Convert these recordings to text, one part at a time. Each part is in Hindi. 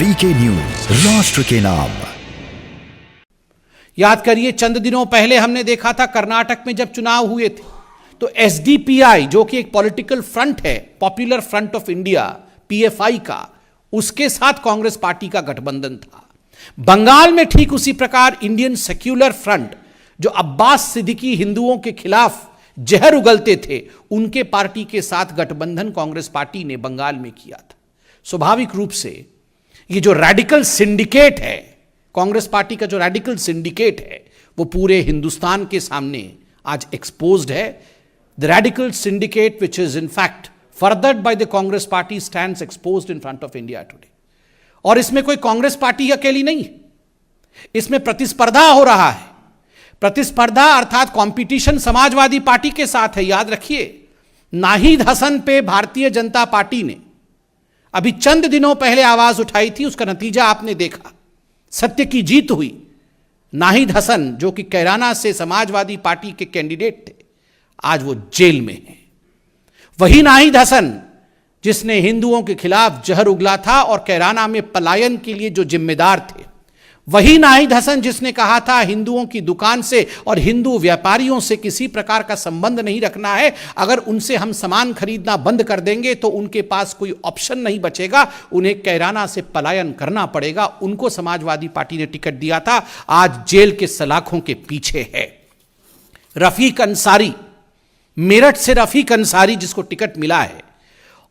वीके न्यूज, राष्ट्र के नाम। याद करिए, चंद दिनों पहले हमने देखा था कर्नाटक में जब चुनाव हुए थे तो एसडीपीआई, जो कि एक पॉलिटिकल फ्रंट है, popular front of India, PFI का, उसके साथ कांग्रेस पार्टी का गठबंधन था। बंगाल में ठीक उसी प्रकार इंडियन सेक्युलर फ्रंट, जो अब्बास सिद्दीकी हिंदुओं के खिलाफ जहर उगलते थे, उनके पार्टी के साथ गठबंधन कांग्रेस पार्टी ने बंगाल में किया था। स्वाभाविक रूप से ये जो रैडिकल सिंडिकेट है, कांग्रेस पार्टी का जो रैडिकल सिंडिकेट है, वो पूरे हिंदुस्तान के सामने आज एक्सपोज्ड है। The radical syndicate which is in fact furthered by the Congress party stands exposed in front of India today. और इसमें कोई कांग्रेस पार्टी अकेली नहीं है, इसमें प्रतिस्पर्धा हो रहा है। प्रतिस्पर्धा अर्थात कंपटीशन समाजवादी पार्टी के साथ है। याद रखिए, नाहिद हसन पे भारतीय जनता पार्टी ने अभी चंद दिनों पहले आवाज उठाई थी, उसका नतीजा आपने देखा, सत्य की जीत हुई। नाहिद हसन, जो कि कैराना से समाजवादी पार्टी के कैंडिडेट थे, आज वो जेल में हैं। वही नाहिद हसन जिसने हिंदुओं के खिलाफ जहर उगला था और कैराना में पलायन के लिए जो जिम्मेदार थे, वही नाहिद हसन जिसने कहा था हिंदुओं की दुकान से और हिंदू व्यापारियों से किसी प्रकार का संबंध नहीं रखना है, अगर उनसे हम सामान खरीदना बंद कर देंगे तो उनके पास कोई ऑप्शन नहीं बचेगा, उन्हें कैराना से पलायन करना पड़ेगा। उनको समाजवादी पार्टी ने टिकट दिया था, आज जेल के सलाखों के पीछे है। रफीक अंसारी, मेरठ से रफीक अंसारी जिसको टिकट मिला है,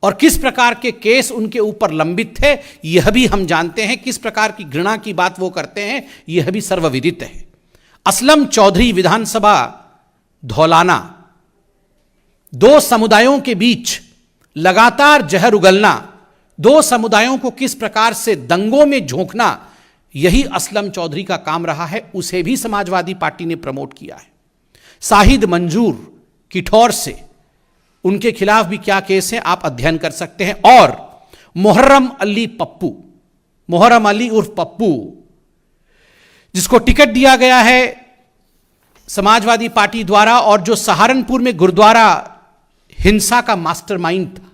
और किस प्रकार के केस उनके ऊपर लंबित थे यह भी हम जानते हैं, किस प्रकार की घृणा की बात वो करते हैं यह भी सर्वविदित है। असलम चौधरी, विधानसभा धौलाना, दो समुदायों के बीच लगातार जहर उगलना, दो समुदायों को किस प्रकार से दंगों में झोंकना, यही असलम चौधरी का काम रहा है। उसे भी समाजवादी पार्टी ने प्रमोट किया है। साहिद मंजूर किठौर से, उनके खिलाफ भी क्या केस है आप अध्ययन कर सकते हैं। और मोहर्रम अली पप्पू, मोहर्रम अली उर्फ पप्पू, जिसको टिकट दिया गया है समाजवादी पार्टी द्वारा, और जो सहारनपुर में गुरुद्वारा हिंसा का मास्टरमाइंड था,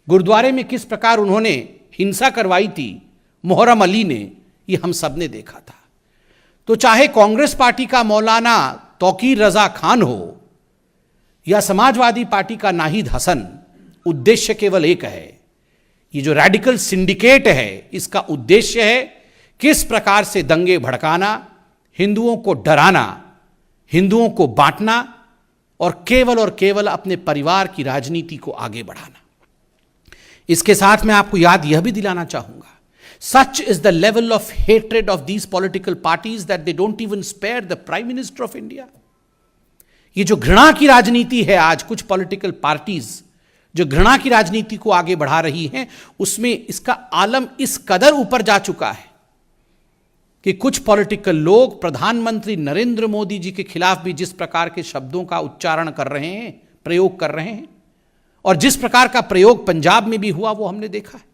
गुरुद्वारे में किस प्रकार उन्होंने हिंसा करवाई थी मोहर्रम अली ने, यह हम सब ने देखा था। तो चाहे कांग्रेस पार्टी का मौलाना तौकीर रजा खान हो या समाजवादी पार्टी का नाहिद हसन, उद्देश्य केवल एक है। ये जो रैडिकल सिंडिकेट है, इसका उद्देश्य है किस प्रकार से दंगे भड़काना, हिंदुओं को डराना, हिंदुओं को बांटना और केवल अपने परिवार की राजनीति को आगे बढ़ाना। इसके साथ मैं आपको याद यह भी दिलाना चाहूंगा, such is the level of hatred of these political parties that they don't even spare the prime minister of India. ये जो घृणा की राजनीति है, आज कुछ पॉलिटिकल पार्टीज जो घृणा की राजनीति को आगे बढ़ा रही हैं, उसमें इसका आलम इस कदर ऊपर जा चुका है कि कुछ पॉलिटिकल लोग प्रधानमंत्री नरेंद्र मोदी जी के खिलाफ भी जिस प्रकार के शब्दों का उच्चारण कर रहे हैं, प्रयोग कर रहे हैं, और जिस प्रकार का प्रयोग पंजाब में भी हुआ वो हमने देखा है।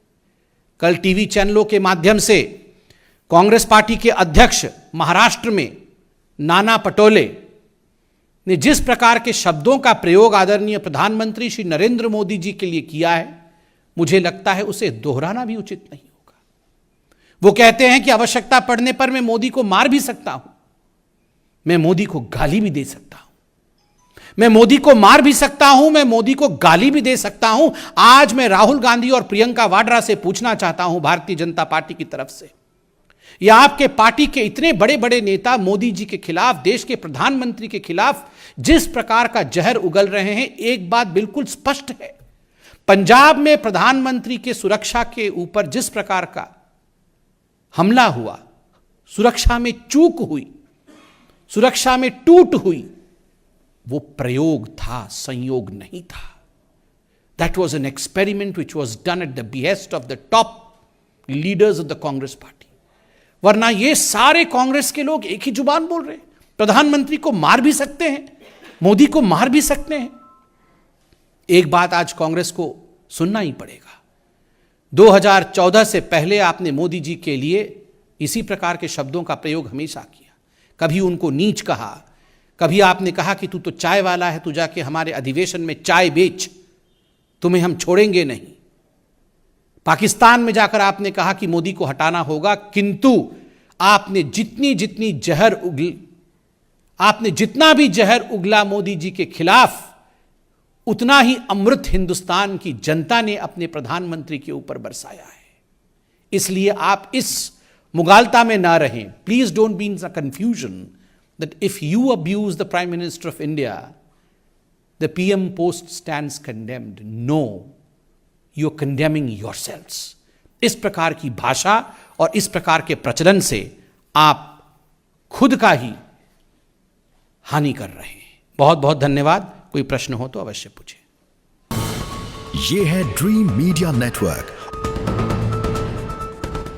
कल टीवी चैनलों के माध्यम से कांग्रेस पार्टी के अध्यक्ष महाराष्ट्र में नाना पटोले ने जिस प्रकार के शब्दों का प्रयोग आदरणीय प्रधानमंत्री श्री नरेंद्र मोदी जी के लिए किया है, मुझे लगता है उसे दोहराना भी उचित नहीं होगा। वो कहते हैं कि आवश्यकता पड़ने पर मैं मोदी को मार भी सकता हूं, मैं मोदी को गाली भी दे सकता हूं, मैं मोदी को मार भी सकता हूं, मैं मोदी को गाली भी दे सकता हूं। आज मैं राहुल गांधी और प्रियंका वाड्रा से पूछना चाहता हूं, भारतीय जनता पार्टी की तरफ से, या आपके पार्टी के इतने बड़े बड़े नेता मोदी जी के खिलाफ, देश के प्रधानमंत्री के खिलाफ जिस प्रकार का जहर उगल रहे हैं, एक बात बिल्कुल स्पष्ट है, पंजाब में प्रधानमंत्री के सुरक्षा के ऊपर जिस प्रकार का हमला हुआ, सुरक्षा में चूक हुई, सुरक्षा में टूट हुई, वो प्रयोग था, संयोग नहीं था। That was an experiment which was done at the behest of the top leaders of the Congress party. वरना ये सारे कांग्रेस के लोग एक ही जुबान बोल रहे हैं, प्रधानमंत्री को मार भी सकते हैं, मोदी को मार भी सकते हैं। एक बात आज कांग्रेस को सुनना ही पड़ेगा, 2014 से पहले आपने मोदी जी के लिए इसी प्रकार के शब्दों का प्रयोग हमेशा किया। कभी उनको नीच कहा, कभी आपने कहा कि तू तो चाय वाला है, तू जाके हमारे अधिवेशन में चाय बेच, तुम्हें हम छोड़ेंगे नहीं। पाकिस्तान में जाकर आपने कहा कि मोदी को हटाना होगा, किंतु आपने जितना भी जहर उगला मोदी जी के खिलाफ, उतना ही अमृत हिंदुस्तान की जनता ने अपने प्रधानमंत्री के ऊपर बरसाया है। इसलिए आप इस मुगालता में ना रहें। Please don't be in confusion that if you abuse the prime minister of India, the PM post stands condemned. No, you are condemning yourselves. इस प्रकार की भाषा और इस प्रकार के प्रचलन से आप खुद का ही हानि कर रहे हैं। बहुत बहुत धन्यवाद। कोई प्रश्न हो तो अवश्य पूछें। ये है ड्रीम मीडिया नेटवर्क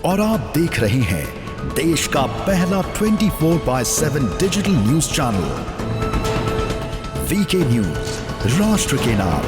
और आप देख रहे हैं देश का पहला 24/7 digital news channel VK news, राष्ट्र के नाम।